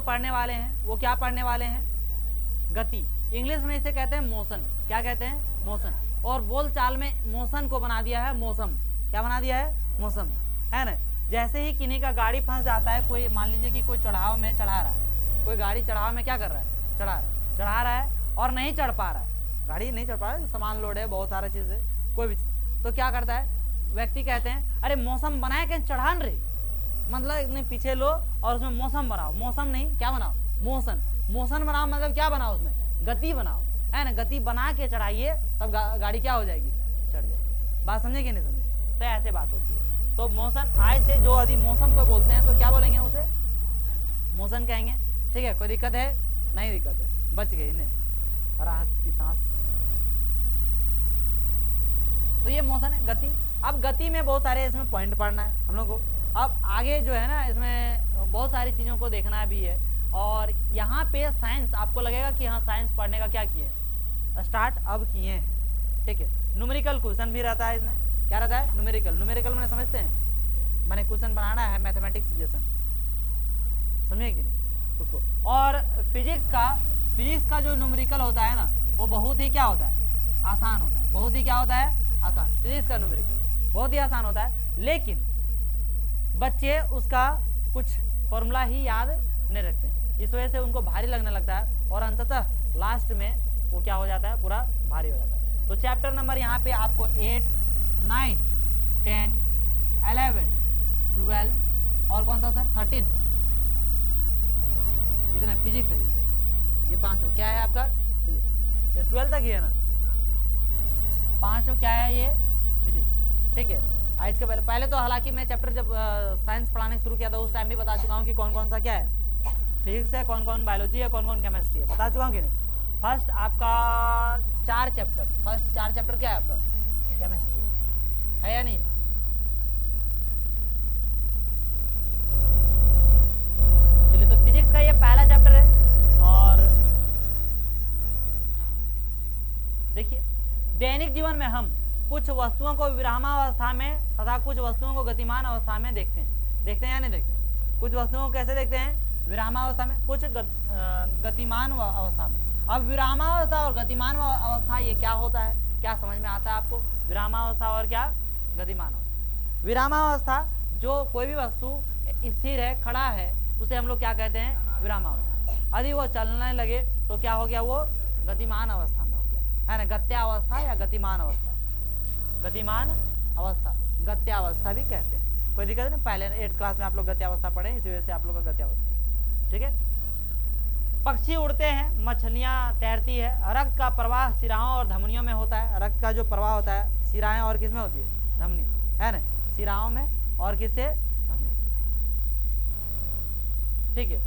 पढ़ने वाले हैं वो क्या पढ़ने वाले हैं? गति। इंग्लिश में इसे कहते हैं मोशन। क्या कहते हैं? मोशन। और बोलचाल में मोशन को बना दिया है मौसम। क्या बना दिया है? मौसम, है ना। जैसे ही किन्हीं का गाड़ी फंस जाता है, कोई मान लीजिए कि कोई चढ़ाव में चढ़ा रहा है, कोई गाड़ी चढ़ाव में क्या कर रहा है? चढ़ा रहा है और नहीं चढ़ पा रहा है, गाड़ी नहीं चढ़ पा रहा है, सामान लोड है, बहुत सारा चीज़ है, कोई भी, तो क्या करता है व्यक्ति? कहते हैं अरे मौसम बनाए कहीं चढ़ान रही, मतलब इतने पीछे लो और उसमें मौसम बनाओ। मौसम नहीं, क्या बनाओ? मोशन। मोशन बनाओ मतलब क्या बनाओ? उसमें गति बनाओ, है ना। गति बना के चढ़ाइए, तब गाड़ी क्या हो जाएगी? चढ़ जाएगी। बात समझे कि नहीं समझे? तो ऐसे बात होती है। तो मोशन आय से जो यदि मौसम को बोलते हैं तो क्या बोलेंगे? उसे मोशन कहेंगे। ठीक है, कोई दिक्कत है? नहीं दिक्कत है, बच गई नहीं, राहत की सांस। तो ये मोशन है, गति। अब गति में बहुत सारे इसमें पॉइंट पढ़ना है हम लोग को। अब आगे जो है ना, इसमें बहुत सारी चीज़ों को देखना भी है। और यहाँ पे साइंस आपको लगेगा कि हाँ साइंस पढ़ने का क्या किए हैं, स्टार्ट अब किए हैं। ठीक है, न्यूमेरिकल क्वेश्चन भी रहता है इसमें। क्या रहता है? न्यूमेरिकल। न्यूमेरिकल मैंने समझते हैं, मैंने क्वेश्चन बनाना है मैथमेटिक्स जैसा, समझे कि नहीं उसको। और फिजिक्स का जो न्यूमेरिकल होता है ना, वो बहुत ही क्या होता है? आसान होता है। बहुत ही क्या होता है? आसान। फिजिक्स का न्यूमेरिकल बहुत ही आसान होता है, लेकिन बच्चे उसका कुछ फॉर्मूला ही याद नहीं रखते हैं, इस वजह से उनको भारी लगने लगता है और अंततः लास्ट में वो क्या हो जाता है? पूरा भारी हो जाता है। तो चैप्टर नंबर यहाँ पे आपको 8, 9, 10, 11, 12 और कौन सा सर? 13, इतना फिजिक्स है ये पांचों। क्या है आपका? फिजिक्स। ये 12 तक ही है ना, पांचों क्या है? ये फिजिक्स। ठीक है, इसके पहले तो हालांकि मैं चैप्टर जब साइंस पढ़ाने शुरू किया था उस टाइम भी बता चुका हूँ कि कौन कौन सा क्या है, फिजिक्स है, कौन कौन बायोलॉजी है, कौन कौन केमिस्ट्री है, बता चुका हूँ कि नहीं। फर्स्ट आपका 4 चैप्टर क्या है आपका? केमिस्ट्री है या नहीं? चलिए, तो फिजिक्स का ये पहला चैप्टर है। और देखिए, दैनिक जीवन में हम कुछ वस्तुओं को विरामावस्था में तथा कुछ वस्तुओं को गतिमान अवस्था में देखते हैं या नहीं देखते हैं? कुछ वस्तुओं को कैसे देखते हैं? विरामावस्था में, कुछ गतिमान अवस्था में। अब विरामावस्था और गतिमान अवस्था ये क्या होता है? क्या समझ में आता है आपको? विरामावस्था और क्या? गतिमान अवस्था। विरामावस्था, जो कोई भी वस्तु स्थिर है, खड़ा है, उसे हम लोग क्या कहते हैं? विरामावस्था। यदि वो चलने लगे तो क्या हो गया? वो गतिमान अवस्था में हो गया, है ना। गत्यावस्था या गतिमान अवस्था, गतिमान अवस्था, गत्यावस्था भी कहते हैं। कोई दिक्कत नहीं, पहले 8th क्लास में आप लोग गत्यावस्था पढ़े, इसी वजह से आप लोग का गत्यावस्था। ठीक है, पक्षी उड़ते हैं, मछलियां तैरती है। रक्त का प्रवाह सिराओं और धमनियों में होता है। रक्त का जो प्रवाह होता है सिराएं और किसमें होती है? धमनी, है ना। सिराओं में और किससे? धमनी। ठीक है,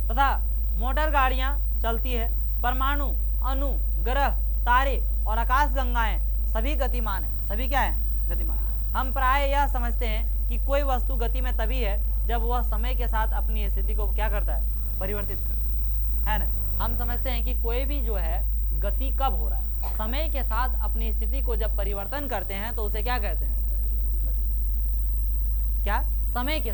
तथा मोटर गाड़ियां चलती है। परमाणु, अणु, ग्रह, तारे और आकाश गंगाएं सभी गतिमान है। सभी क्या है? गतिमान। हम प्राय यह समझते हैं कि कोई वस्तु गति में तभी है जब वह समय के साथ अपनी स्थिति को क्या करता है? परिवर्तित करता है ना। हम समझते हैं कि कोई भी जो है गति कब हो रहा है? समय के साथ अपनी स्थिति को जब परिवर्तन करते हैं तो उसे क्या कहते हैं? गति। क्या? समय के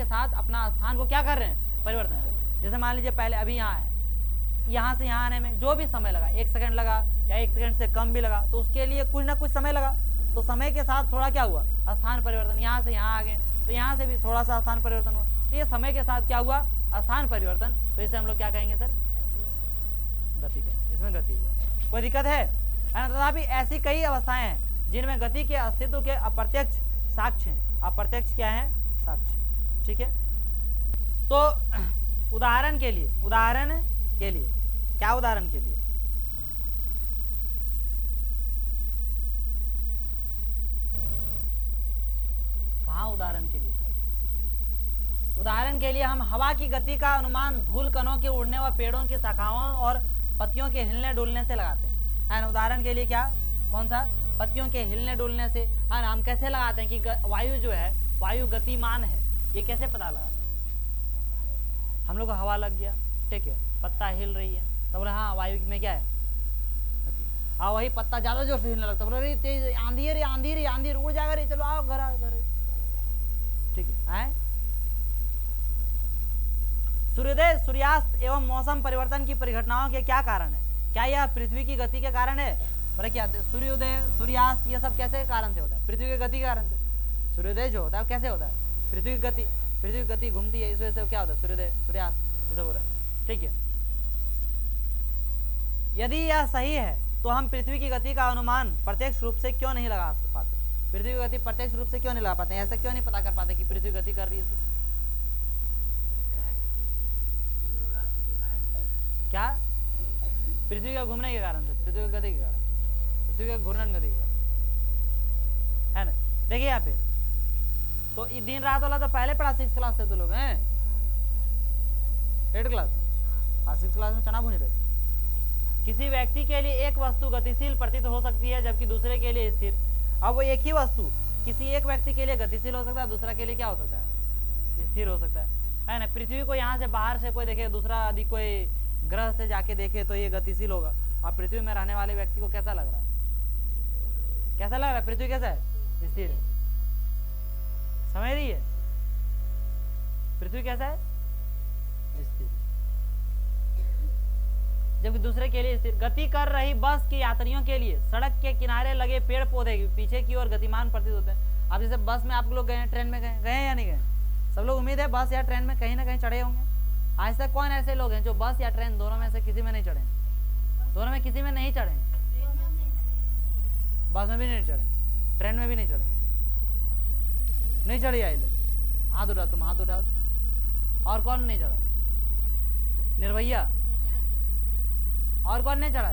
साथ अपना स्थान को क्या कर रहे हैं? परिवर्तन कर रहे हैं। जैसे मान लीजिए पहले अभी यहाँ है, यहाँ से यहाँ आने में जो भी समय लगा, 1 सेकंड लगा या 1 सेकंड से कम भी लगा, तो उसके लिए कुछ ना कुछ समय लगा। तो समय के साथ थोड़ा क्या हुआ? स्थान परिवर्तन। यहाँ से यहाँ आ गए तो यहाँ से भी थोड़ा सा स्थान परिवर्तन हुआ। तो ये समय के साथ क्या हुआ? स्थान परिवर्तन। तो इसे हम लोग क्या कहेंगे सर? गति कहेंगे। इसमें गति हुआ, कोई दिक्कत है ना। तथापि ऐसी कई अवस्थाएं हैं जिनमें गति के अस्तित्व के अप्रत्यक्ष साक्ष्य हैं। अप्रत्यक्ष क्या है? साक्ष्य। ठीक है, तो उदाहरण के लिए क्या? उदाहरण के लिए कहाँ? उदाहरण के लिए हम हवा की गति का अनुमान धूल कणों के उड़ने व पेड़ों की शाखाओं और पत्तियों के हिलने डुलने से लगाते हैं, है ना। उदाहरण के लिए क्या? कौन सा? पत्तियों के हिलने डुलने से, है ना। हम कैसे लगाते हैं कि वायु जो है, वायु गतिमान है, ये कैसे पता लगाते हैं? हम लोग को हवा लग गया, ठीक है, पत्ता हिल रही है, तो बोले हाँ वायु में क्या है? गति। हाँ, वही पत्ता ज्यादा जोर से हिलने लगता, बोले रे तेज आंधी है रे, आंधी उड़ जाएगा रे, चलो आओ घर। ठीक है, सूर्योदय सूर्यास्त एवं मौसम परिवर्तन की परिघटनाओं के क्या कारण है? क्या यह पृथ्वी की गति के कारण है? बोले क्या सूर्योदय सूर्यास्त ये सब कैसे कारण से होता है? पृथ्वी की गति के कारण से। सूर्योदय जो होता है कैसे होता है? पृथ्वी की गति घूमती है, इस वजह से क्या होता है? सूर्योदय सूर्यास्त ये सब हो रहा है। ठीक है, यदि यह सही है तो हम पृथ्वी की गति का अनुमान प्रत्यक्ष रूप से क्यों नहीं लगा पाते? पृथ्वी की गति प्रत्यक्ष रूप से क्यों नहीं लगा पाते? ऐसा क्यों नहीं पता कर पाते कि पृथ्वी गति कर रही है? क्या? पृथ्वी का घूमने के कारण से, पृथ्वी की गति के कारण, पृथ्वी के घूर्णन गति के कारण, है ना? देखिए यहाँ पे तो दिन रात वाला तो पहले पढ़ा 6 क्लास से तो लोग हैं 8 क्लास में, और 6 क्लास में चना भूंज रहे। किसी व्यक्ति के लिए एक वस्तु गतिशील प्रतीत हो सकती है जबकि दूसरे के लिए स्थिर। अब वो एक ही वस्तु किसी एक व्यक्ति के लिए गतिशील हो सकता है, दूसरा के लिए क्या हो सकता है? स्थिर हो सकता है ना? पृथ्वी को यहाँ से बाहर से कोई देखे, दूसरा यदि कोई ग्रह से जाके देखे तो ये गतिशील होगा। और पृथ्वी में रहने वाले व्यक्ति को कैसा लग रहा है? कैसा लग रहा है? पृथ्वी कैसा है? स्थिर है। समझ रही है? पृथ्वी कैसा है? स्थिर। जबकि दूसरे के लिए स्थिर। गति कर रही बस के यात्रियों के लिए सड़क के किनारे लगे पेड़ पौधे पीछे की ओर गतिमान प्रतीत होते हैं। अब जैसे बस में आप लोग गए, ट्रेन में गए या नहीं गए? सब लोग उम्मीद है बस या ट्रेन में कहीं ना कहीं चढ़े होंगे। आज तक कौन ऐसे लोग हैं जो बस या ट्रेन दोनों में से किसी में नहीं चढ़े? दोनों में किसी में नहीं चढ़े? बस में भी नहीं चढ़े, ट्रेन में भी नहीं चढ़े, नहीं चढ़ी? आई हाथ उठा, तुम हाथ उठाओ। और कौन नहीं चढ़ा? निर्भैया। और कौन नहीं चढ़ा?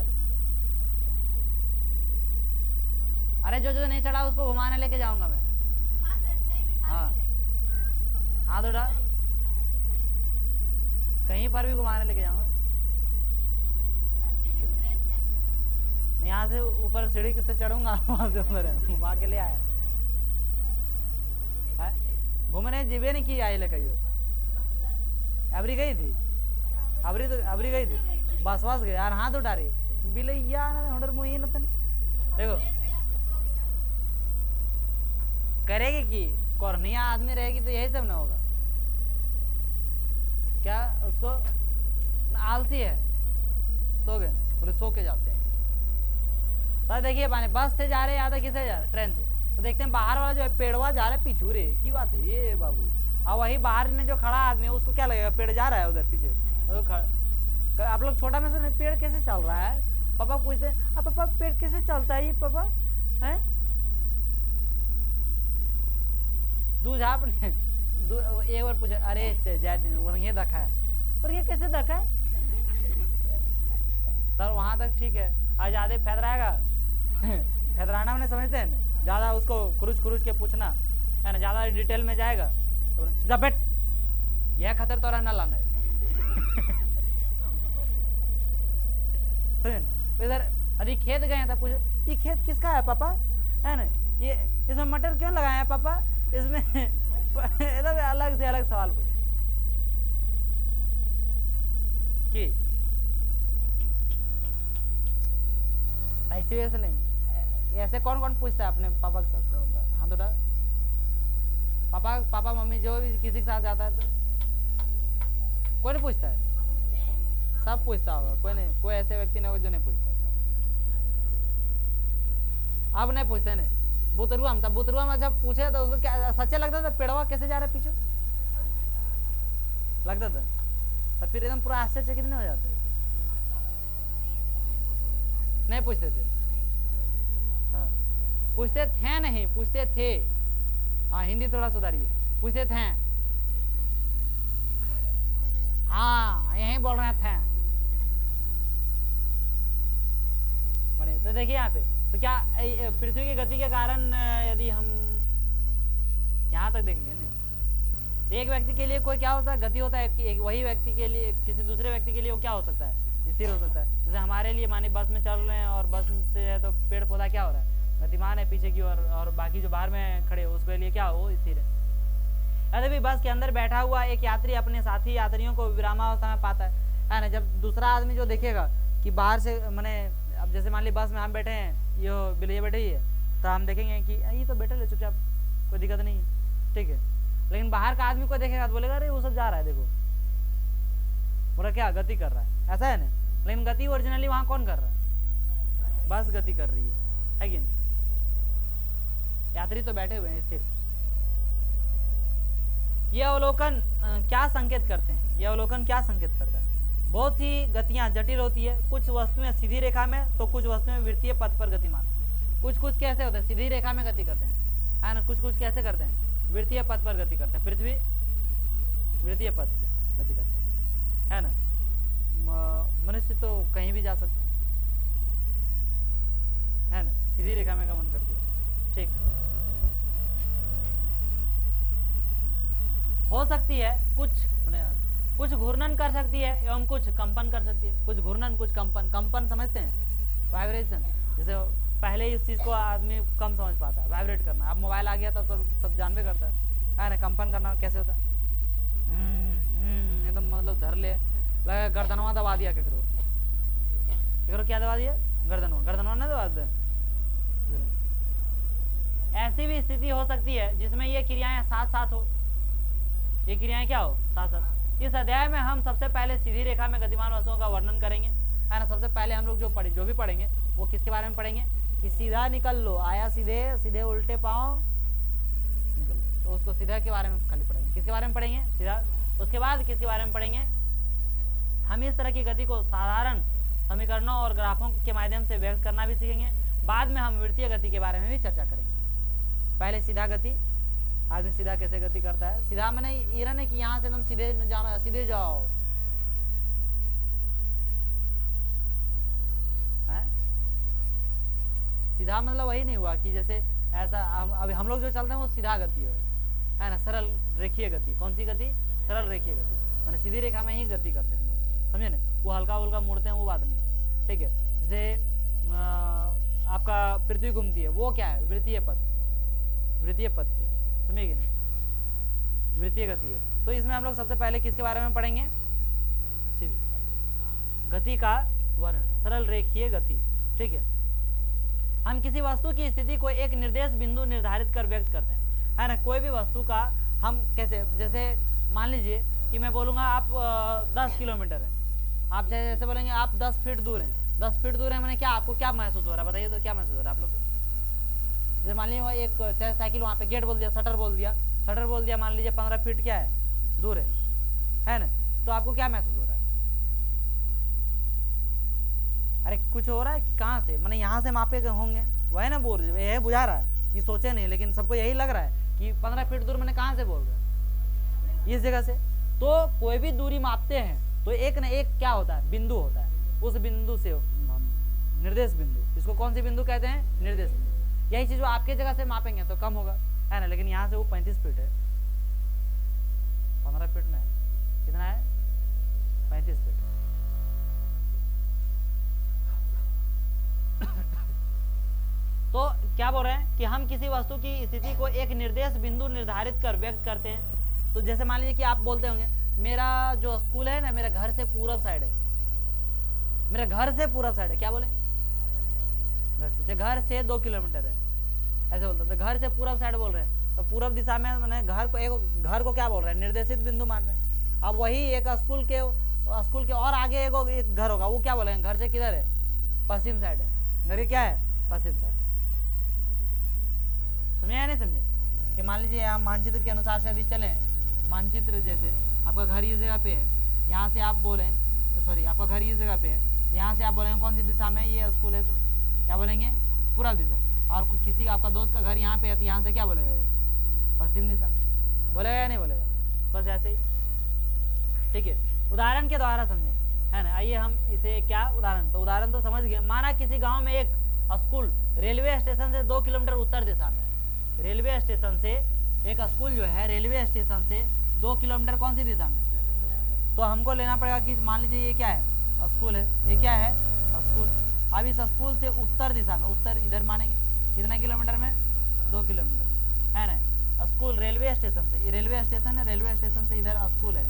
अरे जो नहीं चढ़ा उसको घुमाने लेके जाऊंगा मैं। हाँ, हाथ उठा, कहीं पर भी घुमाने लेके जाऊंगा। यहाँ से ऊपर सीढ़ी किससे चढ़ूंगा, वहां से उधर घुमा के ले आया। घूमने जीवे नहीं की आई ले कहियो। अबरी गई थी, अबरी गई थी, बस गए यार। हाथ उठा रही बिलैया मुही नतन। देखो करेगी कि कोर्निया आदमी रहेगी तो यही सब ना होगा क्या? उसको आलसी है, सो गए, बोले सो के जाते हैं। तो देखिए पानी बस से जा रहे या तो किससे जा रहे? ट्रेन से। तो देखते हैं बाहर वाला जो है पेड़वा जा रहा है पीछू रे की बात है ये बाबू। और वही बाहर में जो खड़ा आदमी है उसको क्या लगेगा? पेड़ जा रहा है उधर पीछे। आप लोग छोटा में सुन पेड़ कैसे चल रहा है? पापा पूछते हैं अब पापा पेड़ कैसे चलता है ये पापा? है दूध आपने एक बार पूछा, अरे जय ये रखा है, और ये कैसे रखा है? सर वहां तक ठीक है, आज ज्यादा फैदराएगा फैदराना उन्हें समझते हैं ना, ज्यादा उसको कुरुच के पूछना है ना, ज्यादा डिटेल में जाएगा तो बेट यह खतर तो रहना लाना है इधर अभी खेत गए था, पूछो ये खेत किसका है पापा? है ना, ये इसमें मटर क्यों लगाए हैं पापा? इसमें अलग से अलग सवाल पूछे कि ऐसी वजह से नहीं। ऐसे कौन कौन पूछता है अपने पापा के साथ? हाँ थोड़ा पापा मम्मी जो भी किसी के साथ जाता है तो कोई नहीं पूछता है, सब पूछता होगा। कोई नहीं, कोई ऐसे व्यक्ति नहीं होगा जो नहीं पूछता। अब नहीं पूछते नहीं। बुतरुआ में था, बुतरुआ में जब पूछे तो उसको क्या सच्चे लगता था? पेड़वा कैसे जा रहा है पीछे लगता था, तो फिर एकदम पूरा आश्चर्य कितने हो जाते? नहीं पूछते थे। हाँ पूछते थे नहीं, पूछते थे। हाँ हिंदी थोड़ा सुधारिए, पूछते थे। हाँ यही बोल रहे थे। बढ़िया, तो देखिए यहाँ पे तो क्या पृथ्वी की गति के कारण यदि हम यहाँ तक देख लें तो एक व्यक्ति के लिए कोई क्या होता है? गति होता है कि एक वही व्यक्ति के लिए किसी दूसरे व्यक्ति के लिए वो क्या हो सकता है? स्थिर हो सकता है। जैसे हमारे लिए माने बस में चल रहे हैं और बस से है तो पेड़ पौधा क्या हो रहा है? गतिमान है पीछे की ओर, और बाकी जो बाहर में खड़े हो उसके लिए क्या हो? स्थिर है। यदि भी बस के अंदर बैठा हुआ एक यात्री अपने साथी यात्रियों को विरामावस्था में पाता है ना, जब दूसरा आदमी जो देखेगा कि बाहर से मैंने अब जैसे मान ली बस में हम बैठे हैं, ये बिल्ली बैठी है, तो हम देखेंगे कि ये तो बैठे ले चुपचाप, कोई दिक्कत नहीं, ठीक है। लेकिन बाहर का आदमी को देखेगा तो बोलेगा अरे वो सब जा रहा है देखो, बोला क्या गति कर रहा है, ऐसा है ना, लेकिन गति ओरिजिनली वहां कौन कर रहा है, बस गति कर रही है कि नहीं, यात्री तो बैठे हुए हैं स्थिर। ये अवलोकन क्या संकेत करते हैं, ये अवलोकन क्या संकेत करता है, बहुत सी गतियां जटिल होती है, कुछ वस्तुएं सीधी रेखा में तो कुछ वस्तुएं वृत्तीय पथ पर गतिमान, कुछ कैसे होते हैं सीधी रेखा में गति करते हैं, है ना, कुछ कैसे करते हैं वृत्तीय पथ पर गति करते हैं, पृथ्वी वृत्तीय पथ पे गति करते हैं, है ना, मनुष्य तो कहीं भी जा सकते है ना, सीधी रेखा में गमन करती है, ठीक। हो सकती है कुछ घूर्णन कर सकती है एवं कुछ कंपन कर सकती है, कुछ घूर्णन कुछ कंपन, कंपन समझते हैं वाइब्रेशन, जैसे पहले इस चीज को आदमी कम समझ पाता है, वाइब्रेट करना, अब मोबाइल आ गया था तो सब जानबे करता है ना, कंपन करना कैसे होता है, एकदम मतलब धर ले लगा गर्दनवा दबा दिया, केकरो क्या दबा दिया, गर्दनवा ना दबा दे। ऐसी भी स्थिति हो सकती है जिसमें ये क्रियाएं साथ साथ हो, ये क्रियाएं क्या हो साथ साथ। इस अध्याय में हम सबसे पहले सीधी रेखा में गतिमान वस्तुओं का वर्णन करेंगे, है ना। सबसे पहले हम लोग जो भी पढ़ेंगे वो किसके बारे में पढ़ेंगे कि सीधा निकल लो, आया सीधे, सीधे उल्टे पाँव निकल लो, तो उसको सीधा के बारे में खाली पढ़ेंगे। किसके बारे में पढ़ेंगे? सीधा। उसके बाद किसके बारे में पढ़ेंगे? हम इस तरह की गति को साधारण समीकरणों और ग्राफों के माध्यम से व्यक्त करना भी सीखेंगे। बाद में हम वृत्तीय गति के बारे में भी चर्चा करेंगे। पहले सीधा गति, आदमी सीधा कैसे गति करता है। सीधा मैंने ये नहीं कि यहाँ से तुम सीधे जाना, सीधे जाओ, है? सीधा मतलब वही नहीं हुआ कि जैसे ऐसा अभी हम लोग जो चलते हैं वो सीधा गति है ना, सरल रेखीय गति। कौन सी गति? सरल रेखीय गति, मैंने सीधी रेखा में ही गति करते हैं हम लोग, समझे ना। वो हल्का उल्का मुड़ते हैं वो बात नहीं, ठीक है। जैसे आपका पृथ्वी घूमती है, वो क्या है? वृत्तीय पथ, वृत्तीय पथ पे, समझिए नहीं, वृत्तीय गति है। तो इसमें हम लोग सबसे पहले किसके बारे में पढ़ेंगे? सीधी गति का वर्णन, सरल रेखीय गति, ठीक है। हम किसी वस्तु की स्थिति को एक निर्देश बिंदु निर्धारित कर व्यक्त करते हैं, है ना। कोई भी वस्तु का हम कैसे, जैसे मान लीजिए कि मैं बोलूँगा आप 10 किलोमीटर है, आप जैसे बोलेंगे आप 10 फीट दूर हैं, 10 फीट दूर है, मैंने क्या, आपको क्या महसूस हो रहा है बताइए? तो क्या महसूस हो रहा है आप लोग को? जैसे मान लीजिए एक चाहे साइकिल वहाँ पे गेट बोल दिया, शटर बोल दिया, मान लीजिए 15 फीट क्या है दूर है ना, तो आपको क्या महसूस हो रहा है? अरे कुछ हो रहा है कि कहाँ से, मैंने यहाँ से मापे होंगे, वह ना बोल रहे, यह बुझा रहा है, ये सोचे नहीं, लेकिन सबको यही लग रहा है कि 15 फीट दूर मैंने कहाँ से बोल रहा है, इस जगह से। तो कोई भी दूरी मापते हैं तो एक न एक क्या होता है? बिंदु होता है। उस बिंदु से निर्देश बिंदु, इसको कौन सी बिंदु कहते हैं? निर्देश बिंदु। यही चीज वो आपके जगह से मापेंगे तो कम होगा, है ना, लेकिन यहाँ से वो 35 फीट है, 15 फीट में कितना है? 35 फीट। तो क्या बोल रहे हैं कि हम किसी वस्तु की स्थिति को एक निर्देश बिंदु निर्धारित कर व्यक्त करते हैं। तो जैसे मान लीजिए कि आप बोलते होंगे मेरा जो स्कूल है ना, मेरे घर से पूरब साइड है, मेरे घर से पूरब साइड है, क्या बोले? घर से 2 किलोमीटर है, ऐसे बोलते हैं। तो घर से पूरब साइड बोल रहे हैं, तो पूरब दिशा में मैंने घर को क्या बोल रहे हैं? निर्देशित बिंदु मान रहे हैं। अब वही एक स्कूल के और आगे एक घर होगा, वो क्या बोलेंगे? घर से किधर है? पश्चिम साइड है, घर क्या है? पश्चिम साइड। समझे या नहीं समझे? कि मान लीजिए यहाँ मानचित्र के अनुसार से यदि चलें, मानचित्र जैसे आपका घर इस जगह पे है, यहाँ से आप बोलें, सॉरी आपका घर इस जगह पे है, यहाँ से आप बोलेंगे कौन सी दिशा में ये स्कूल है, तो क्या बोलेंगे? पूर्व दिशा। और किसी आपका दोस्त का घर यहाँ पे है तो यहाँ से क्या बोलेगा? पश्चिम दिशा बोलेगा या नहीं बोलेगा? बस ऐसे ही, ठीक है। उदाहरण के द्वारा समझे, है ना। आइए हम इसे क्या उदाहरण, तो उदाहरण तो समझ गए। माना किसी गाँव में एक स्कूल रेलवे स्टेशन से 2 किलोमीटर उत्तर दिशा में, रेलवे स्टेशन से एक स्कूल जो है रेलवे स्टेशन से 2 किलोमीटर कौन सी दिशा में, तो हमको लेना पड़ेगा कि मान लीजिए ये क्या है? स्कूल है, ये क्या है? स्कूल। अब इस स्कूल से उत्तर दिशा में, उत्तर इधर मानेंगे कितना किलोमीटर में? 2 किलोमीटर में, है ना। स्कूल रेलवे स्टेशन से, ये रेलवे स्टेशन है, रेलवे स्टेशन से इधर स्कूल है,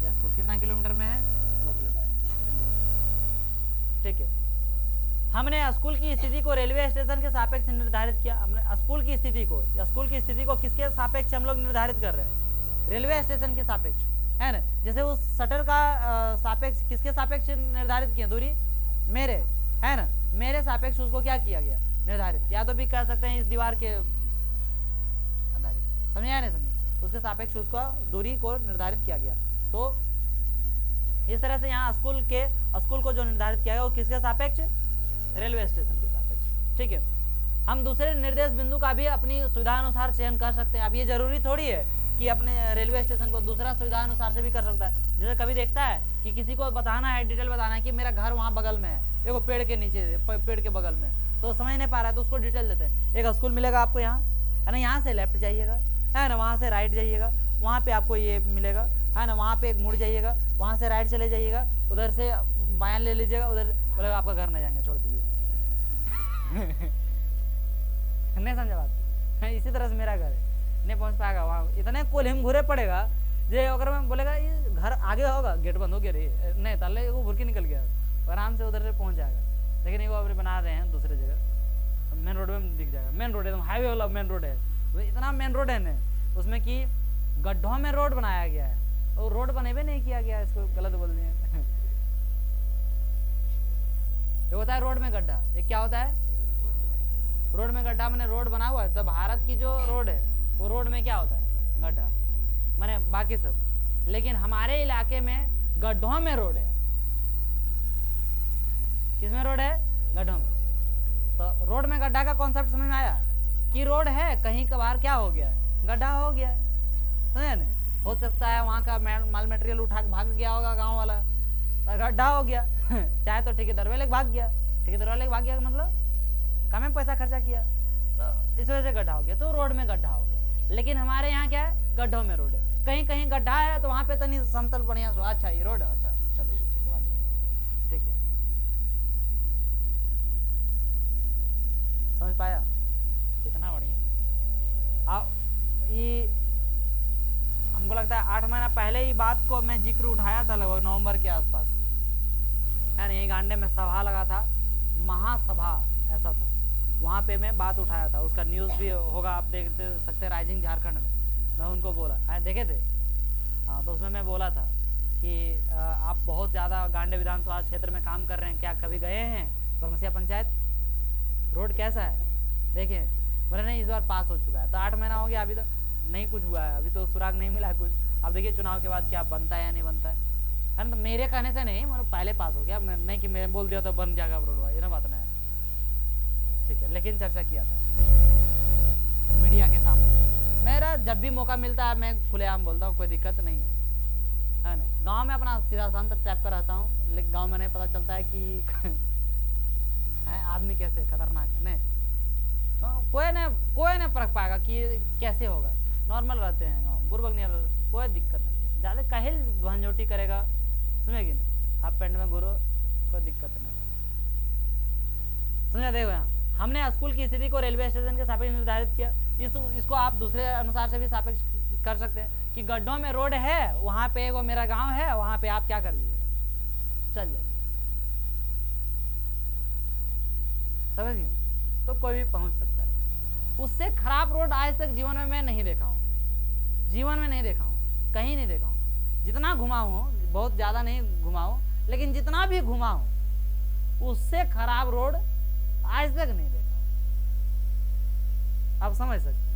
ये स्कूल कितना किलोमीटर में है? 2 किलोमीटर, ठीक है। हमने स्कूल की स्थिति को रेलवे स्टेशन के सापेक्ष निर्धारित किया। हमने स्कूल की स्थिति को किसके सापेक्ष हम लोग निर्धारित कर रहे हैं? रेलवे स्टेशन के सापेक्ष। है ना। जैसे उस शटल का सापेक्ष किसके सापेक्ष निर्धारित किया दूरी, मेरे, है ना, मेरे सापेक्ष उसको क्या किया गया, निर्धारित। या तो भी कह सकते हैं इस दीवार के आधारित, समझे या नहीं समझे, उसके सापेक्ष उसको दूरी को निर्धारित किया गया। तो इस तरह से यहाँ स्कूल को जो निर्धारित किया गया वो किसके सापेक्ष, रेलवे स्टेशन के सापेक्ष, ठीक है। हम दूसरे निर्देश बिंदु का भी अपनी सुविधा अनुसार चयन कर सकते हैं। अब ये जरूरी थोड़ी है कि अपने रेलवे स्टेशन को दूसरा सुविधा अनुसार से भी कर सकता है। जैसे कभी देखता है कि किसी को बताना है, डिटेल बताना है कि मेरा घर वहाँ बगल में है, देखो पेड़ के नीचे, पेड़ के बगल में, तो समझ नहीं पा रहा है तो उसको डिटेल देते हैं। एक स्कूल मिलेगा आपको यहाँ, है ना, यहाँ से लेफ्ट जाइएगा, है ना, वहाँ से राइट जाइएगा, वहाँ पे आपको ये मिलेगा, है ना, वहाँ पे एक मुड़ जाइएगा, वहाँ से राइट चले जाइएगा, उधर से बायां ले लीजिएगा, उधर बोलेगा आपका घर नहीं जाएंगे, छोड़ दीजिए। नहीं समझा बात, इसी तरह से मेरा घर है, नहीं पहुँच पाएगा वहाँ, इतने कोल्हिम घूरे पड़ेगा जे अगर मैं बोलेगा ये घर आगे होगा, गेट बंद हो गया रे, नहीं तल्ले वो भुरकी निकल गया, आराम से उधर से पहुँच जाएगा। लेकिन वो अभी बना रहे हैं दूसरे जगह, मेन रोड में दिख जाएगा, मेन रोड है, हाईवे वाला मेन रोड है, इतना मेन रोड है ना उसमें कि गड्ढों में रोड बनाया गया है, वो रोड बने भी नहीं किया गया, इसको गलत बोल दिए। ये होता है रोड में गड्ढा, ये क्या होता है, रोड में गड्ढा मैंने रोड बना हुआ है। तो भारत की जो रोड है वो रोड में क्या होता है, गड्ढा, मैंने बाकी सब, लेकिन हमारे इलाके में गड्ढों में रोड है। किसमें रोड है, गड्ढों में। तो रोड में गड्ढा का कॉन्सेप्ट समझ में आया कि रोड है, कहीं कभार क्या हो गया, गड्ढा हो गया, समझे ना। हो सकता है वहाँ का माल मटेरियल उठा के भाग गया होगा गांव वाला, तो गड्ढा हो गया। चाहे तो ठेकेदार वाले भाग गया, ठेकेदार वाले भाग गया मतलब कम में पैसा खर्चा किया, तो इस वजह से गड्ढा हो गया, तो रोड में गड्ढा हो गया। लेकिन हमारे यहाँ क्या है, गड्ढों में रोड है, कहीं कहीं गड्ढा है तो वहाँ पे तनी समतल बढ़िया सो, अच्छा ये रोड है, अच्छा चलो ठीक है, समझ पाया, कितना बढ़िया। अब ये हमको लगता है 8 महीना पहले ही बात को मैं जिक्र उठाया था, लगभग नवंबर के आसपास, है ना, यही गांडे में सभा लगा था, महासभा ऐसा था, वहाँ पे मैं बात उठाया था, उसका न्यूज़ भी होगा, आप देख सकते हैं राइजिंग झारखंड में, मैं उनको बोला, देखे थे, हाँ, तो उसमें मैं बोला था कि आप बहुत ज़्यादा गांडे विधानसभा क्षेत्र में काम कर रहे हैं, क्या कभी गए हैं बरमसिया पंचायत, रोड कैसा है देखिए, बोले नहीं इस बार पास हो चुका है। तो 8 महीना हो गया, अभी तो नहीं कुछ हुआ है, अभी तो सुराग नहीं मिला कुछ। अब देखिए चुनाव के बाद क्या बनता है या नहीं बनता है ना, तो मेरे कहने से नहीं, मतलब पहले पास हो गया, नहीं कि मैं बोल दिया तो बन जाएगा रोडवा, ये ना बात ना है, ठीक है। लेकिन चर्चा किया था मीडिया के सामने, मेरा जब भी मौका मिलता है मैं खुलेआम बोलता हूँ, कोई दिक्कत नहीं है ना। गांव में अपना सीधा शांत टाइप का रहता हूँ, लेकिन गांव में नहीं पता चलता है कि है आदमी कैसे खतरनाक है, नहीं कोई नहीं परख पाएगा कि कैसे होगा, नॉर्मल रहते हैं गाँव, बुर्बक नहीं, कोई दिक्कत नहीं है, ज़्यादा कहिल भंजोटी करेगा, सुनेगी नहीं, हाफ पैंट में घूरो, कोई दिक्कत नहीं, समझा। देखो यहाँ हमने स्कूल की स्थिति को रेलवे स्टेशन के सापेक्ष निर्धारित किया, इसको आप दूसरे अनुसार से भी सापेक्ष कर सकते हैं कि गड्ढों में रोड है, वहाँ पे वो मेरा गांव है, वहाँ पे आप क्या कर दीजिएगा, चल जाइए, समझ गए, तो कोई भी पहुँच सकता है। उससे खराब रोड आज तक जीवन में मैं नहीं देखा हूँ, जीवन में नहीं देखा हूँ, कहीं नहीं देखा हूँ, जितना घुमा हूँ, बहुत ज़्यादा नहीं घुमा हूँ, लेकिन जितना भी घुमा हूँ उससे खराब रोड आज तक नहीं देखा। आप समझ सकते हैं।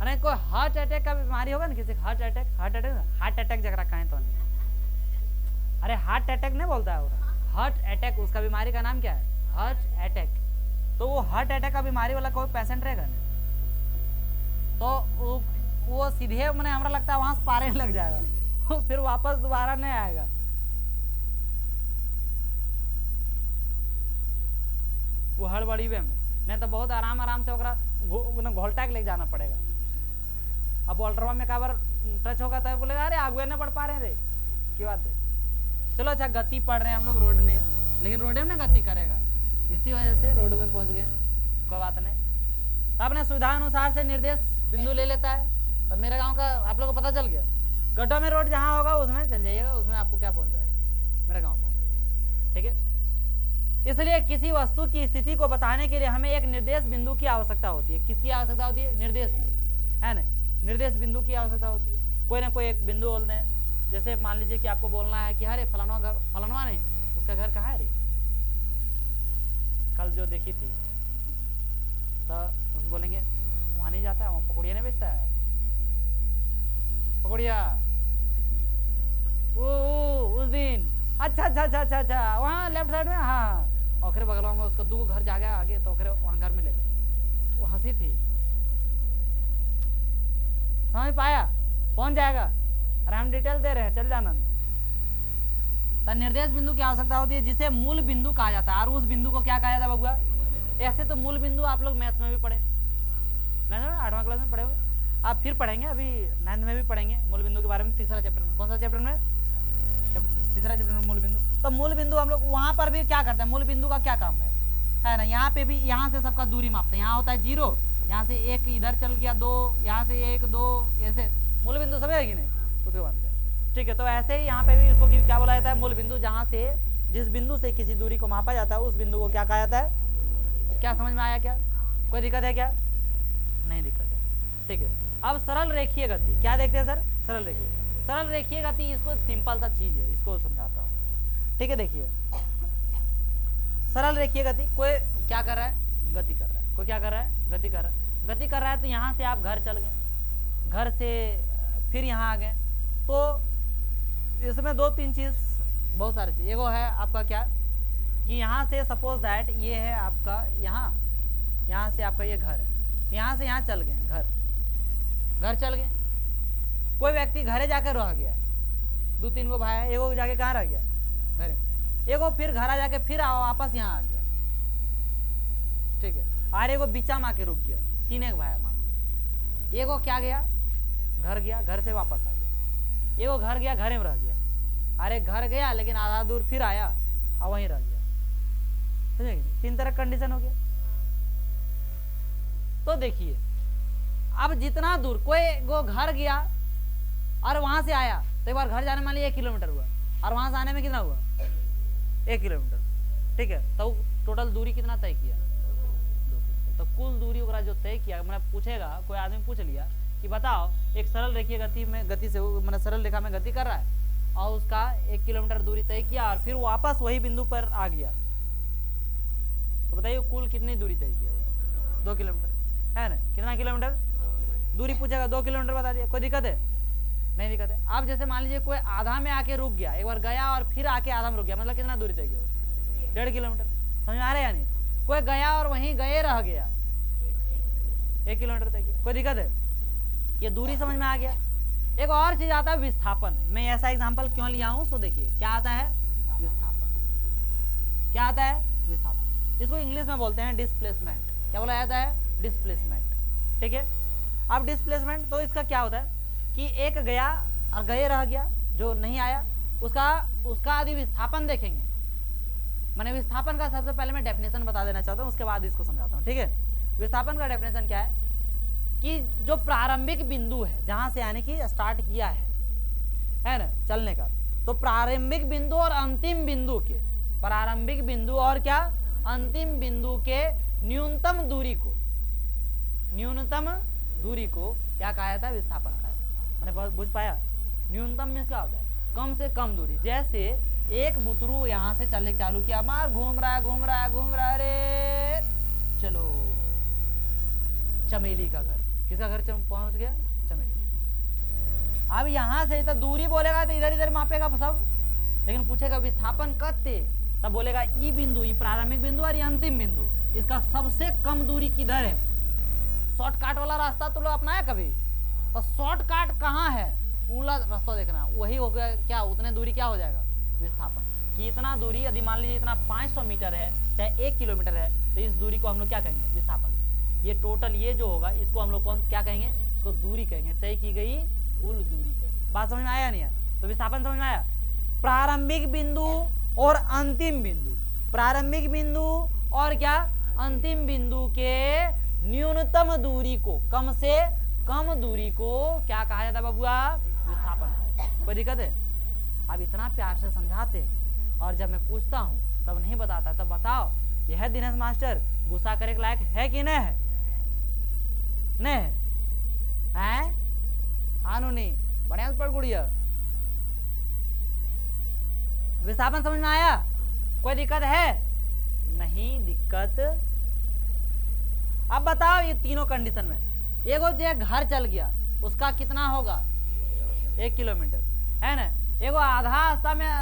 अरे कोई हार्ट अटैक का बीमारी होगा ना, किसी का हार्ट अटैक जगह कहें तो नहीं, अरे हार्ट अटैक नहीं बोलता है, हार्ट अटैक, उसका बीमारी का नाम क्या है, हार्ट अटैक। तो वो हार्ट अटैक का बीमारी वाला कोई पेशेंट रहेगा ना, तो वो सीधे मैंने हमारा लगता है वहां से पारे लग जाएगा, फिर वापस दोबारा नहीं आएगा। वो हड़बड़ी में नहीं तो बहुत आराम से घोलटा के ले जाना पड़ेगा। अब अल्ट्रावा में काबर टच होगा तो बोलेगा अरे आगे नहीं बढ़ पा रहे रे, की बात है। चलो अच्छा गति पढ़ रहे हैं हम लोग रोड में, लेकिन रोड में ना गति करेगा, इसी वजह से रोड में पहुंच गए, कोई बात नहीं। तो अपने सुविधा अनुसार से निर्देश बिंदु ले लेता है। तो मेरे गांव का आप लोगों को पता चल गया, गड्ढा में रोड जहाँ होगा उसमें चल जाइएगा, उसमें आपको क्या पहुंच जाएगा, मेरे गांव पहुंच जाएगा, ठीक है। इसलिए किसी वस्तु की स्थिति को बताने के लिए हमें एक निर्देश बिंदु की आवश्यकता होती है। किसकी आवश्यकता होती है, निर्देश बिंदु, है ना, निर्देश बिंदु की आवश्यकता होती है। कोई ना कोई एक बिंदु बोलते हैं। जैसे मान लीजिए कि आपको बोलना है कि अरे फलाना घर, फलाना नहीं, उसका घर कहाँ है रे, कल जो देखी थी, तो उस बोलेंगे वहाँ नहीं जाता है, वहाँ पकौड़िया नहीं बेचता है, पकौड़िया उस दिन, अच्छा अच्छा अच्छा अच्छा अच्छा वहाँ लेफ्ट साइड में, हाँ। और फिर बगल में उसको 2 घर जाके आगे, तो फिर वहाँ घर में ले गए। वो हंसी थी, समझ पाया, पहुंच जाएगा। अरे हम डिटेल दे रहे हैं, चल जाना। तो निर्देश बिंदु की आवश्यकता होती है जिसे मूल बिंदु कहा जाता है। और उस बिंदु को क्या कहा जाता है बबुआ? ऐसे तो मूल बिंदु आप लोग मैथ्स में भी पढ़े, 8वां क्लास में पढ़े हुए, आप फिर पढ़ेंगे, अभी 9th में भी पढ़ेंगे मूल बिंदु के बारे में, तीसरा चैप्टर में। कौन सा चैप्टर में? तीसरा चैप्टर में मूल बिंदु। तो मूल बिंदु हम लोग वहां पर भी क्या करते हैं, मूल बिंदु का क्या काम है ना, यहाँ पे भी, यहाँ से सबका दूरी मापते हैं। यहाँ होता है 0, यहाँ से 1 इधर चल गया, 2 यहाँ से 1 2, ऐसे मूल बिंदु सब है कि नहीं, उसको मानते हैं। ठीक है, तो ऐसे ही यहाँ पे भी इसको क्या बोला जाता है, मूल बिंदु। जहाँ से जिस बिंदु से किसी दूरी को मापा जाता है उस बिंदु को क्या कहा जाता है? क्या समझ में आया? क्या कोई दिक्कत है? क्या नहीं दिक्कत है? ठीक है। अब सरल रेखीय गति क्या देखते हैं सर? सरल रेखीय गति, इसको सिंपल सा चीज है, इसको समझाता हूँ। ठीक है, देखिए सरल रेखीय गति, कोई क्या कर रहा है? गति कर रहा है। कोई क्या कर रहा है? गति कर रहा है। गति कर रहा है तो यहाँ से आप घर चल गए, घर से फिर यहाँ आ गए, तो इसमें 2-3 चीज, बहुत सारी चीज। एगो है आपका क्या कि यहाँ से सपोज दैट ये है आपका, यहाँ से आपका ये घर है, यहाँ से यहाँ चल गए, घर चल गए। कोई व्यक्ति घरे जाकर रह गया, 2-3 गो भाई है, एगो जाके कहाँ रह गया? घरे। एगो फिर घर आ जाके फिर वापस यहाँ आ गया। ठीक है, और एगो बीचा में आके रुक गया। 3 एक भाई मान लो, एगो क्या गया? घर गया, घर से वापस आ गया। एगो घर गया, घरे में रह गया। अरे घर गया लेकिन आधा दूर फिर आया और वहीं रह गया। समझे? 3 तरह कंडीशन हो गया। तो देखिए अब जितना दूर कोई गो घर गया और वहां से आया, तो एक बार घर जाने मान लिया 1 किलोमीटर हुआ, और वहां से आने में कितना हुआ? 1 किलोमीटर। ठीक है, तो टोटल दूरी कितना तय किया? 2 किलोमीटर। तो कुल दूरी ओकरा जो तय किया, मतलब पूछेगा, कोई आदमी पूछ लिया कि बताओ एक सरल रेखीय गति से मतलब सरल रेखा में गति कर रहा है और उसका 1 किलोमीटर दूरी तय किया और फिर वापस वही बिंदु पर आ गया, तो बताइए कुल कितनी दूरी तय किया? 2 किलोमीटर है ना? कितना किलोमीटर दूरी पूछेगा? 2 किलोमीटर बता दिया। कोई दिक्कत है? नहीं दिक्कत है। आप जैसे मान लीजिए कोई आधा में आके रुक गया, एक बार गया और फिर आके आधा में रुक गया, मतलब कितना दूरी तय किया? 1.5 किलोमीटर। समझ में आ रहा है? यानी कोई गया और वहीं गए रह गया, 1 किलोमीटर तय किया। कोई दिक्कत है? ये दूरी समझ में आ गया। एक और चीज आता है विस्थापन। मैं ऐसा एग्जाम्पल क्यों लिया हूं, सो देखिए क्या आता है? विस्थापन। क्या आता है? विस्थापन। इसको इंग्लिश में बोलते हैं डिस्प्लेसमेंट। क्या बोला जाता है? डिस्प्लेसमेंट। ठीक है, अब डिस्प्लेसमेंट तो इसका क्या होता है कि एक गया और गए रह गया, जो नहीं आया उसका आदि विस्थापन देखेंगे। मैंने विस्थापन का सबसे पहले मैं डेफिनेशन बता देना चाहता हूँ, उसके बाद इसको समझाता हूँ। ठीक है, विस्थापन का डेफिनेशन क्या है कि जो प्रारंभिक बिंदु है जहां से यानी कि स्टार्ट किया है ना चलने का, तो प्रारंभिक बिंदु और अंतिम बिंदु के, प्रारंभिक बिंदु और क्या अंतिम बिंदु के न्यूनतम दूरी को क्या कहा जाता है? विस्थापन कहा जाता है। मैंने बुझ पाया? न्यूनतम मीन्स क्या होता है? कम से कम दूरी। जैसे एक बुतरू यहाँ से चलने चालू किया, मार घूम रहा है, अरे चलो चमेली का घर, किसका घर पहुंच गया? चमेली। अब यहाँ से तो दूरी बोलेगा तो इधर मापेगा सब, लेकिन पूछेगा विस्थापन कते, तब बोलेगा ई बिंदु, ई प्रारंभिक बिंदु और ये अंतिम बिंदु, इसका सबसे कम दूरी किधर है? शॉर्टकट वाला रास्ता तो लोग अपनाया कभी? तो शॉर्टकट कहाँ है? पूरा रास्ता देखना, वही हो गया क्या? उतने दूरी क्या हो जाएगा? विस्थापन। कि इतना दूरी यदि मान लीजिए इतना 500 मीटर है चाहे 1 किलोमीटर है, तो इस दूरी को हम लोग क्या कहेंगे? विस्थापन। ये टोटल ये जो होगा इसको हम लोग कौन क्या कहेंगे? इसको दूरी कहेंगे, तय की गई कुल दूरी कहेंगे। बात समझ में आया नहीं आया? तो विस्थापन समझ में आया? प्रारंभिक बिंदु और अंतिम बिंदु, प्रारंभिक बिंदु और क्या अंतिम बिंदु के न्यूनतम दूरी को, कम से कम दूरी को क्या कहा जाता है बबुआ? विस्थापन कहा जाता है। कोई दिक्कत है? अब इतना प्यार से समझाते हैं और जब मैं पूछता हूँ तब नहीं बताता, तब बताओ यह दिनेश मास्टर गुस्सा करे के लायक है कि नहीं है? नहीं है? हाँ नहीं, बढ़िया से पढ़ गुड़िया। विस्थापन समझ में आया? कोई दिक्कत है? नहीं दिक्कत। अब बताओ ये तीनों कंडीशन में एगो जो घर चल गया उसका कितना होगा? 1 किलोमीटर है ना। एगो आधा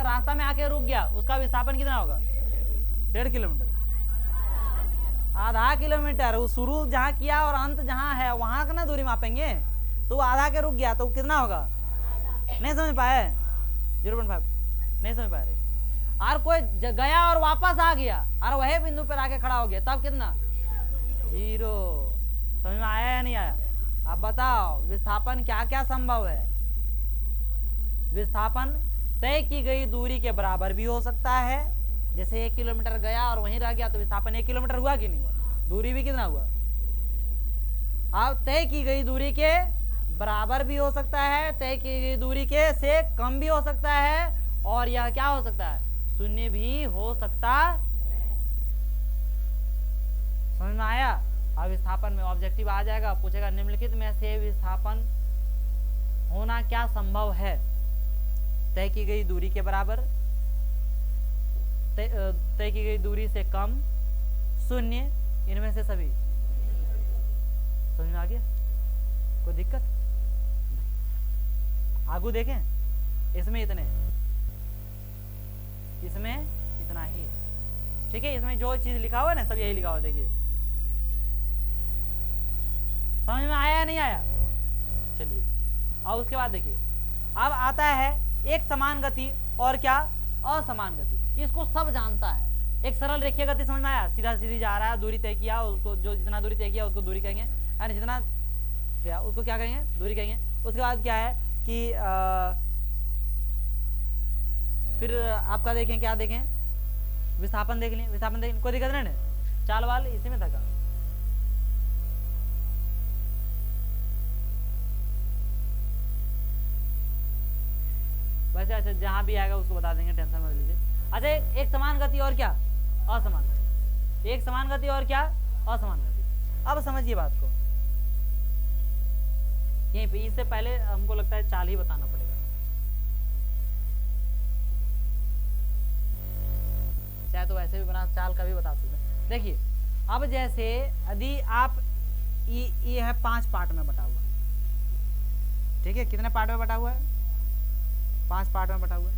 रास्ता में आके रुक गया उसका विस्थापन कितना होगा? 1.5 किलोमीटर। आधा किलोमीटर वो शुरू जहाँ किया और अंत जहाँ है वहां का ना दूरी मापेंगे, तो आधा के रुक गया तो कितना होगा? नहीं समझ पाए? 0.5 नहीं समझ पा रहे। और कोई गया और वापस आ गया और वही बिंदु पर आके खड़ा हो गया तब कितना? 0। समझ में आया या नहीं आया? अब बताओ विस्थापन क्या क्या संभव है? विस्थापन तय की गई दूरी के बराबर भी हो सकता है, जैसे 1 किलोमीटर गया और वहीं रह गया तो विस्थापन 1 किलोमीटर हुआ कि नहीं हुआ? दूरी भी कितना हुआ? अब तय की गई दूरी के बराबर भी हो सकता है, तय की गई दूरी के से कम भी हो सकता है, और यह क्या हो सकता है? शून्य भी हो सकता। समझ में आया? अब विस्थापन में ऑब्जेक्टिव आ जाएगा, पूछेगा निम्नलिखित में से विस्थापन होना क्या संभव है? तय की गई दूरी के बराबर, तय की गई दूरी से कम, शून्य, इनमें से सभी। समझ में आ गया? कोई दिक्कत? आगू देखें, इसमें इतने, इसमें इतना ही है। ठीक है, इसमें जो चीज लिखा हुआ है ना सब यही लिखा हुआ। देखिए समझ में आया या नहीं आया? चलिए और उसके बाद देखिए अब आता है एक समान गति और क्या? असमान गति। इसको सब जानता है। एक सरल रेखीय गति समझ में आया? सीधा सीधी जा रहा है, दूरी तय किया, उसको जो जितना दूरी तय किया उसको दूरी कहेंगे, यानी जितना क्या उसको क्या कहेंगे? दूरी कहेंगे। उसके बाद क्या है कि फिर आपका देखें, क्या देखें? विस्थापन देख लें, विस्थापन देख, कोई दिक्कत नहीं ना? चाल वाल इसी में था का? वैसे अच्छा जहां भी आएगा उसको बता देंगे, टेंशन मत लीजिए। अच्छा एक समान गति और क्या? असमान गति। एक समान गति और क्या? असमान गति। अब समझिए बात को, यहीं पे इससे पहले हमको लगता है चाल ही बताना पड़ेगा। चाहे तो वैसे भी बना, चाल का भी बता सकते हैं। देखिए अब जैसे यदि आप ये है 5 पार्ट में बटा हुआ, ठीक है? कितने पार्ट में बटा हुआ है? 5 पार्ट में बटा हुआ है,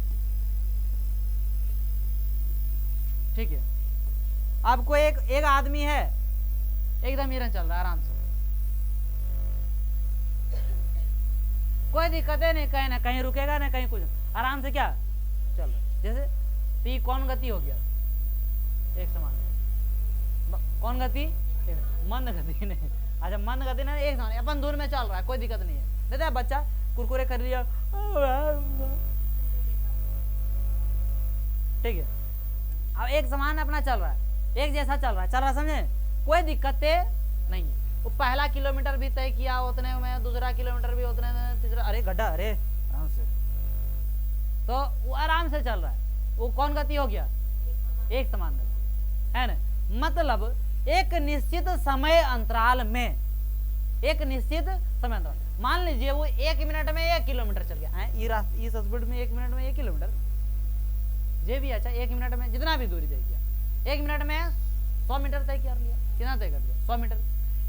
ठीक है? आपको एक आदमी है एकदम हिरन चल रहा है आराम से, कोई दिक्कत है नहीं, कहीं ना कहीं रुकेगा ना कहीं कुछ, आराम से क्या चल रहा है। जैसे तो ये कौन गति हो गया? एक समान। कौन गति? मंद गति नहीं। अच्छा मंद गति नहीं, एक समान, अपन दूर में चल रहा है, कोई दिक्कत नहीं है। देखा बच्चा कुरकुरे कर लिया, ठीक है? अब एक समान अपना चल रहा है, एक जैसा चल रहा है, समझे? कोई दिक्कत नहीं है। वो पहला किलोमीटर भी तय किया उतने में, दूसरा किलोमीटर भी उतने में, तीसरा, अरे गड्ढा, अरे आराम से, तो वो आराम से चल रहा है। वो कौन गति हो गया? एक समान गति, है ना? मतलब एक निश्चित समय अंतराल में, एक निश्चित समय अंतराल, मान लीजिए वो 1 मिनट में 1 किलोमीटर चल गया, इस स्पीड में 1 मिनट में 1 किलोमीटर, जे भी अच्छा 1 मिनट में जितना भी दूरी तय किया, 1 मिनट में 100 मीटर तय कर लिया, कितना तय कर लिया? 100 मीटर।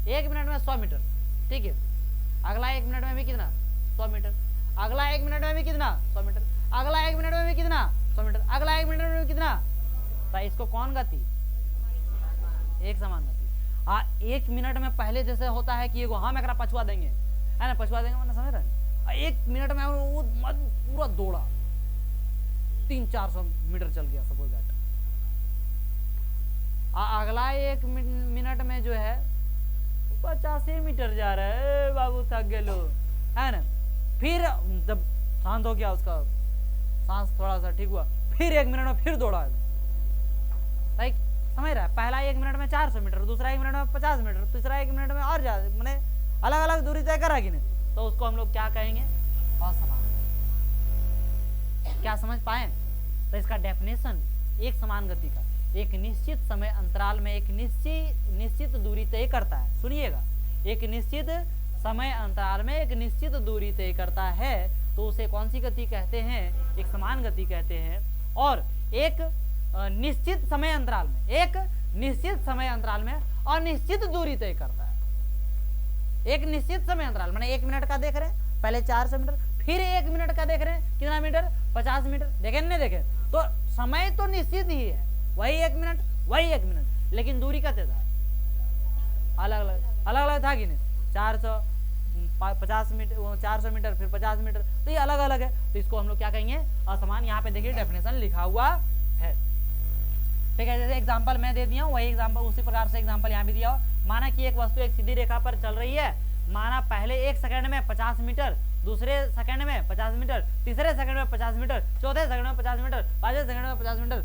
1 मिनट में 100 मीटर, ठीक है? अगला 1 मिनट में भी कितना? 100 मीटर। अगला 1 मिनट में भी कितना? 100 मीटर। अगला 1 मिनट में भी कितना? 100 मीटर। अगला 1 मिनट में भी कितना? तो इसको कौन गति? एक समान गति। 1 मिनट में पहले जैसे होता है कि एगो हम एकरा पछुआ देंगे, है ना? पछुआ देंगे मतलब समझ रहे? 1 मिनट में वो पूरा दौड़ा, 300-400 मीटर चल गया, सपोज दैट। अगला 1 मिनट में जो है 85 मीटर जा रहा है, बाबू थक गए लो, है ना? फिर जब शांत हो गया, उसका सांस थोड़ा सा ठीक हुआ, फिर 1 मिनट में फिर दौड़ा है, लाइक समझ रहा है? पहला 1 मिनट में 400 मीटर, दूसरा 1 मिनट में 50 मीटर, तीसरा 1 मिनट में और ज्यादा, मैंने अलग अलग दूरी तय करा कि नहीं, तो उसको हम लोग क्या कहेंगे? असमान। क्या समझ पाए? तो इसका डेफिनेशन एक समान गति का एक निश्चित समय अंतराल में एक निश्चित दूरी तय करता है। सुनिएगा, एक निश्चित समय अंतराल में एक निश्चित दूरी तय करता है तो उसे कौन सी गति कहते हैं? एक समान गति कहते हैं। और एक निश्चित समय अंतराल में, एक निश्चित समय अंतराल में अनिश्चित दूरी तय करता है। एक निश्चित समय अंतराल माने 1 मिनट का देख रहे हैं, पहले 400 मीटर, फिर 1 मिनट का देख रहे हैं, कितना मीटर? 50 मीटर। देखे नहीं देखे? तो समय तो निश्चित ही है, वही 1 मिनट, वही 1 मिनट, लेकिन दूरी का था अलग अलग था कि नहीं? 450 मीटर, 400 मीटर, फिर 50 मीटर, तो ये अलग अलग है। तो इसको हम लोग क्या कहेंगे? असमान। यहाँ पे देखिए डेफिनेशन लिखा हुआ है, ठीक है। जैसे एग्जांपल मैं दे दिया हूँ, वही एग्जांपल उसी प्रकार से एग्जांपल यहाँ भी दिया हो। माना कि एक वस्तु एक सीधी रेखा पर चल रही है, माना पहले 1 सेकंड में 50 मीटर, दूसरे सेकंड में 50 मीटर, तीसरे सेकंड में 50 मीटर, चौथे सेकंड में 50 मीटर, पांचवें सेकंड में 50 मीटर।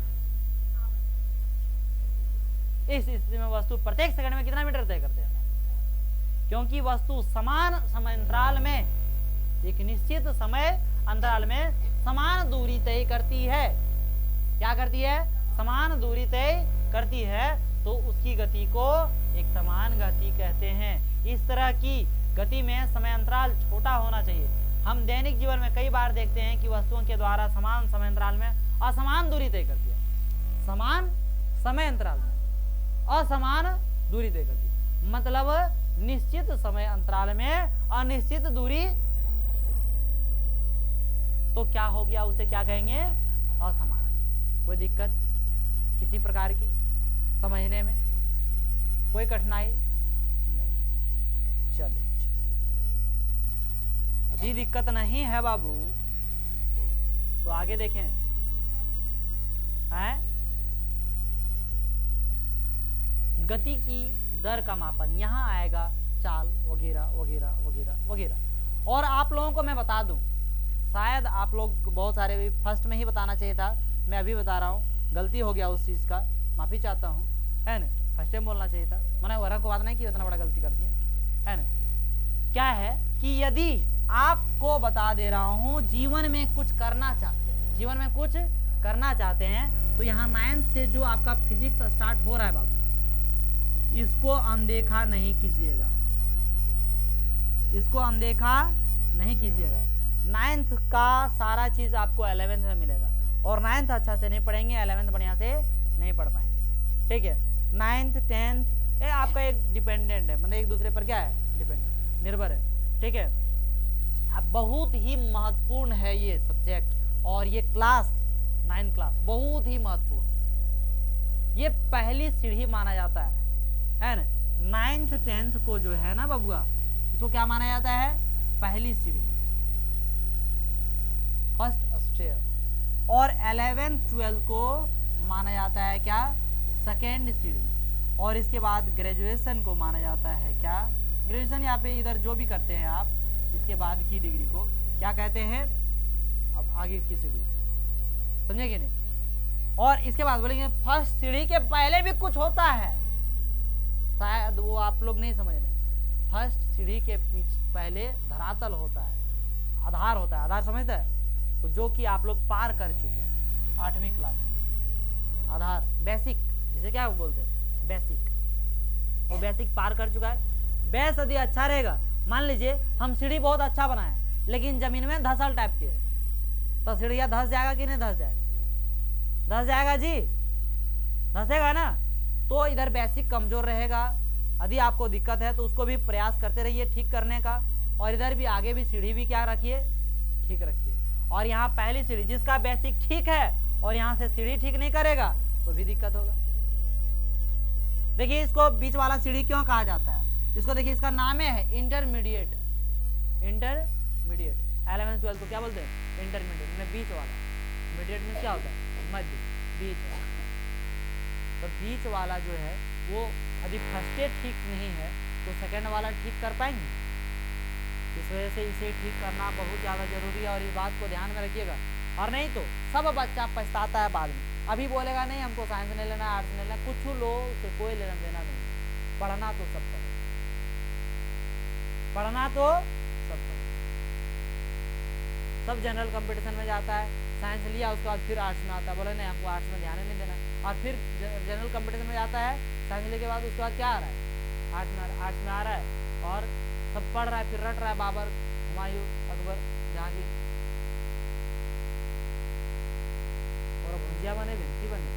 इस स्थिति में वस्तु प्रत्येक सेकंड में कितना मीटर तय करते हैं? क्योंकि वस्तु समान समय अंतराल में, एक निश्चित समय अंतराल में समान दूरी तय करती है। क्या करती है? समान दूरी तय करती है, तो उसकी गति को एक समान गति कहते हैं। इस तरह की गति में समय अंतराल छोटा होना चाहिए। हम दैनिक जीवन में कई बार देखते हैं कि वस्तुओं के द्वारा समान समय अंतराल में असमान दूरी तय करती है, समान समय अंतराल में असमान दूरी तय करती है। मतलब निश्चित समय अंतराल में अनिश्चित दूरी, तो क्या हो गया? उसे क्या कहेंगे? असमान। कोई दिक्कत किसी प्रकार की समझने में? कोई कठिनाई नहीं? चलो अभी दिक्कत नहीं है बाबू, तो आगे देखें। हैं? गति की दर का मापन यहाँ आएगा, चाल वगैरह वगैरह वगैरह वगैरह। और आप लोगों को मैं बता दूं, शायद आप लोग बहुत सारे भी फर्स्ट में ही बताना चाहिए था, मैं अभी बता रहा हूँ, गलती हो गया उस चीज़ का, माफ़ी चाहता हूँ, है ना? फर्स्ट टाइम बोलना चाहिए था, मैंने वरह को बात नहीं की, इतना बड़ा गलती कर दी है ना? क्या है कि यदि आपको बता दे रहा हूँ जीवन में कुछ करना चाहते हैं, जीवन में कुछ करना चाहते हैं, तो यहाँ 9th से जो आपका फिजिक्स स्टार्ट हो रहा है बाबू, इसको अनदेखा नहीं कीजिएगा, इसको अनदेखा नहीं कीजिएगा। 9th का सारा चीज आपको 11th में मिलेगा, और 9th अच्छा से नहीं पढ़ेंगे, 11th बढ़िया से नहीं पढ़ पाएंगे, ठीक है। 9th 10th ये आपका एक डिपेंडेंट है, मतलब एक दूसरे पर क्या है? डिपेंडेंट, निर्भर है, ठीक है। अब बहुत ही महत्वपूर्ण है ये सब्जेक्ट, और ये क्लास 9th क्लास बहुत ही महत्वपूर्ण, ये पहली सीढ़ी माना जाता है ना। 9th 10th को जो है ना बबुआ, इसको क्या माना जाता है? पहली सीढ़ी, फर्स्ट स्टेयर। और 11th 12th को माना जाता है क्या? सेकेंड सीढ़ी। और इसके बाद ग्रेजुएशन को माना जाता है क्या? ग्रेजुएशन यहाँ पे इधर जो भी करते हैं आप, इसके बाद की डिग्री को क्या कहते हैं? अब आगे की सीढ़ी, समझे कि नहीं? और इसके बाद बोलेंगे फर्स्ट सीढ़ी के पहले भी कुछ होता है, शायद वो आप लोग नहीं समझ रहे। फर्स्ट सीढ़ी के पहले धरातल होता है, आधार होता है, आधार समझते हैं? तो जो कि आप लोग पार कर चुके हैं 8वीं क्लास में, आधार बेसिक जिसे क्या बोलते हैं? बेसिक, वो बेसिक पार कर चुका है। बेस यदि अच्छा रहेगा, मान लीजिए हम सीढ़ी बहुत अच्छा बनाए, लेकिन जमीन में धसल टाइप की है, तो सीढ़िया धस जाएगा कि नहीं धस जाएगा? धस जाएगा जी, धसेगा ना। तो इधर बेसिक कमजोर रहेगा, यदि आपको दिक्कत है तो उसको भी प्रयास करते रहिए ठीक करने का, और इधर भी आगे भी सीढ़ी भी क्या रखिए? ठीक रखिए। और यहाँ पहली सीढ़ी, जिसका बेसिक ठीक है और यहाँ से सीढ़ी ठीक नहीं करेगा तो भी दिक्कत होगा। देखिए इसको बीच वाला सीढ़ी क्यों कहा जाता है? इसको देखिए, इसका नाम है इंटरमीडिएट। इंटरमीडिएट 11th 12th को क्या बोलते हैं? इंटरमीडिएट में बीच वाला। मीडिएट में क्या होता है? मध्य, बीच वाला। तो बीच वाला जो है वो यदि फर्स्ट ठीक नहीं है तो सेकंड वाला ठीक कर पाएंगे? इस वजह से इसे ठीक करना बहुत ज़्यादा जरूरी है, और इस बात को ध्यान में रखिएगा। और नहीं तो सब बच्चा पछताता है बाद में, अभी बोलेगा नहीं हमको साइंस नहीं लेना, आर्ट्स नहीं लेना, कुछ लो, उसे कोई लेना देना नहीं। पढ़ना तो सब पढ़े, पढ़ना तो सब पढ़े। सब जनरल कंपटीशन में जाता है, साइंस लिया उसके बाद फिर आर्ट्स में आता है, बोले नहीं हमको आर्ट्स में ध्यान नहीं देना, और फिर जनरल कंपटीशन में जाता है, साइंस लेने के बाद उसके बाद क्या आ रहा है? आर्ट्स में आ रहा है, और सब पढ़ रहा है, फिर रट रहा है बाबर, हुमायूं, अकबर, जहांगीर, भुजिया बने, भिंडी बने,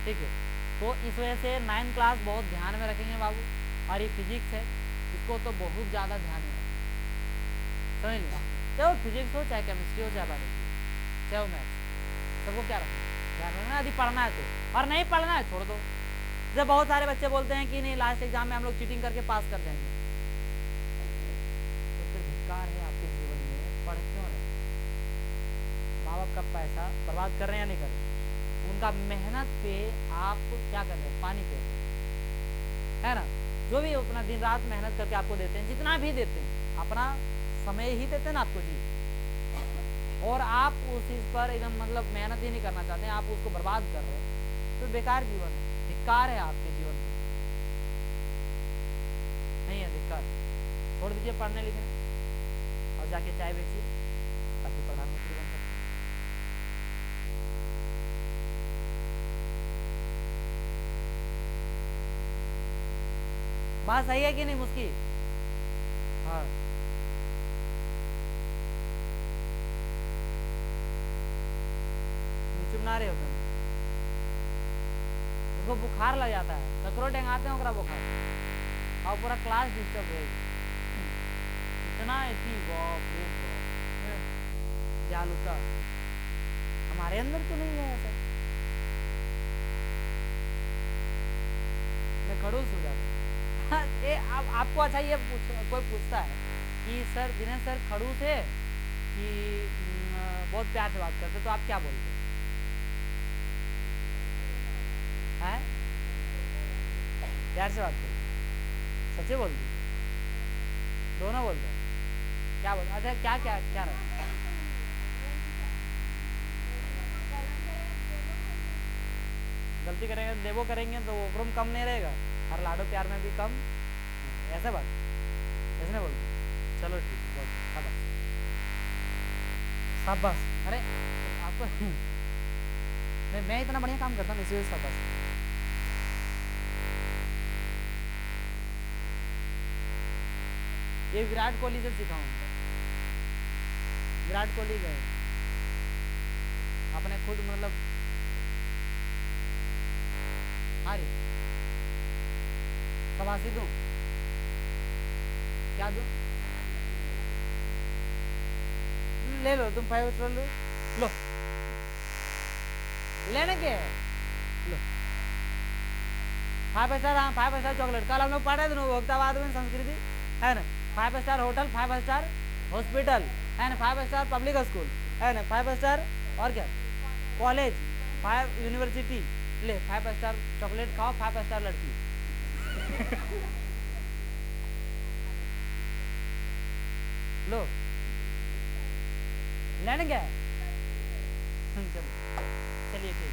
ठीक है। तो इस वजह से 9th क्लास बहुत ध्यान में रखेंगे बाबू। और ये फिजिक्स है, इसको तो बहुत ज़्यादा ध्यान में रखेंगे, समझ लिया। चाहे वो फिजिक्स हो, चाहे केमिस्ट्री हो, चाहे बायोलॉजी, चाहे वो मैथ्स, सबको क्या रखना ध्यान रखना। यदि पढ़ना है तो, और नहीं पढ़ना है छोड़ दो। जब बहुत सारे बच्चे बोलते हैं कि नहीं लास्ट एग्जाम में हम लोग चीटिंग करके पास कर जाएंगे, तो फिर धिक्कार है आपके जीवन में। पढ़ क्यों रहे? माँ बाप का पैसा बर्बाद कर रहे हैं या नहीं कर रहे? उनका मेहनत पे आप क्या कर रहे हैं? पानी फेर रहे हैं, है ना। जो भी अपना दिन रात मेहनत करके आपको देते हैं, जितना भी देते हैं, अपना समय ही देते हैं ना आपको जी, और आप उस चीज़ पर एकदम मतलब मेहनत ही नहीं करना चाहते हैं, आप उसको बर्बाद कर रहे हैं, तो बेकार जीवन है, धिक्कार है आपके जीवन पे, नहीं है धिक्कार। छोड़ दीजिए पढ़ने लिखने और जाके चाय बेचिए, ताकि प्रधानमंत्री बन सकते हैं। बात सही है कि नहीं मुस्की? हाँ, चुप ना रहे हो तुम। उसको बुखार लग जाता है, ककरो टेंगाते हैं ओकरा बुखार, और पूरा क्लास डिस्टर्ब रहेगी। इतना ऐसी बाप रे बाप जालूता हमारे अंदर तो नहीं है ऐसा। मैं खड़ूस हो जाता। ये आपको अच्छा ये कोई पूछता है कि सर दिनेश सर खड़ूस है कि बहुत प्यार से बात करते, तो आप क्या बोलते हैं? प्यार से बात करते, सच्चे बोलते, दोनों बोलते हैं? क्या बोलते? अच्छा क्या क्या क्या रहा? गलती करेंगे देवो करेंगे तो वो कम नहीं रहेगा, हर लाडो प्यार में भी कम, ऐसा बात ऐसे नहीं बोलते। चलो ठीक है, शाबाश शाबाश। अरे आपको मैं इतना बढ़िया काम करता हूँ इसी वजह से शाबाश। ये विराट कोहली से सीखा हूँ। विराट कोहली गए अपने खुद मतलब हारी शबाशी दूं, क्या दूं? ले लो तुम 5 स्टार लो लेने के लो 5 स्टार। हाँ 5 स्टार चॉकलेट। कल हम लोग पढ़े थे भोक्तावाद में संस्कृति है ना, 5 स्टार होटल, 5 स्टार हॉस्पिटल है ना, 5 स्टार पब्लिक स्कूल है ना, 5 स्टार और क्या कॉलेज, 5 यूनिवर्सिटी। ले 5 स्टार चॉकलेट खाओ, 5 स्टार लड़की। लो लेने क्या है? चलिए ठीक है।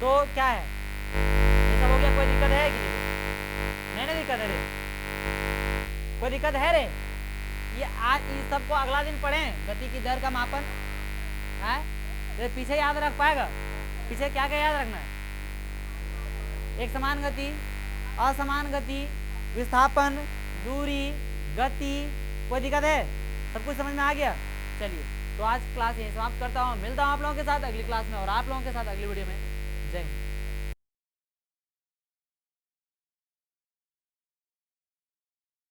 तो क्या है ये सब हो गया? कोई दिक्कत है किसी को? नहीं दिक्कत है रे, कोई दिक्कत है रे? ये आज इस सबको अगला दिन पढ़ें, गति की दर का मापन है। तो पीछे याद रख पाएगा? पीछे क्या क्या याद रखना है? एक समान गति, असमान गति, विस्थापन, दूरी, गति। कोई दिक्कत है? सब कुछ समझ में आ गया? चलिए तो आज क्लास यहीं समाप्त करता हूँ। मिलता हूँ आप लोगों के साथ अगली क्लास में और आप लोगों के साथ अगली वीडियो में। जय हिंद।